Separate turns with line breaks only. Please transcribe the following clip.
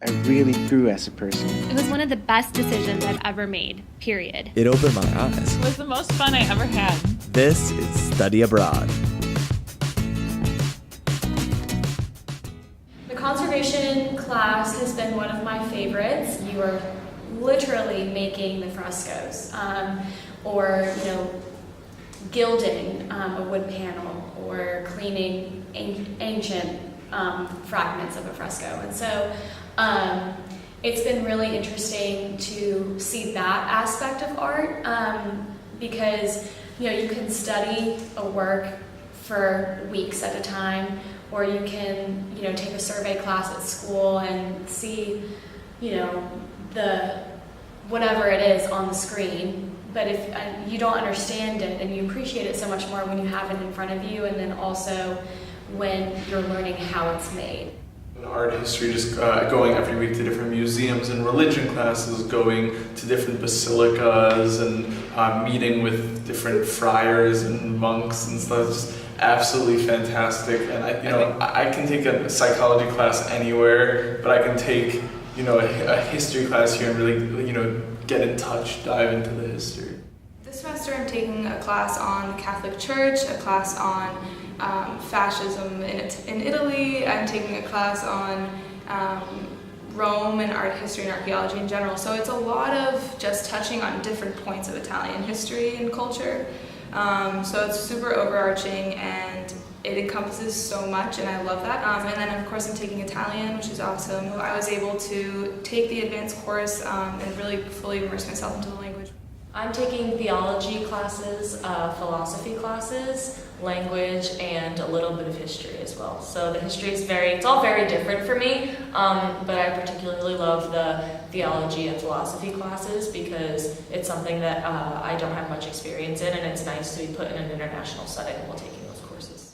I really grew as a person.
It was one of the best decisions I've ever made, period.
It opened my eyes.
It was the most fun I ever had.
This is Study Abroad.
The conservation class has been one of my favorites. You are literally making the frescoes, or gilding a wood panel, or cleaning ancient fragments of a fresco. And so it's been really interesting to see that aspect of art, because you can study a work for weeks at a time, or you can take a survey class at school and see the whatever it is on the screen. But if you don't understand it, and you appreciate it so much more when you have it in front of you, and then also when you're learning how it's made.
Art history, just going every week to different museums and religion classes, going to different basilicas and meeting with different friars and monks and stuff. Just absolutely fantastic. And I can take a psychology class anywhere, but I can take a history class here and really get in touch, dive into the history.
This semester I'm taking a class on the Catholic Church, a class on fascism in Italy. I'm taking a class on Rome and art history and archaeology in general. So it's a lot of just touching on different points of Italian history and culture. So it's super overarching and it encompasses so much, and I love that. And then of course I'm taking Italian, which is awesome. I was able to take the advanced course and really fully immerse myself into the language.
I'm taking theology classes, philosophy classes, language, and a little bit of history as well. So the history is it's all very different for me, but I particularly love the theology and philosophy classes because it's something that I don't have much experience in, and it's nice to be put in an international setting while taking those courses.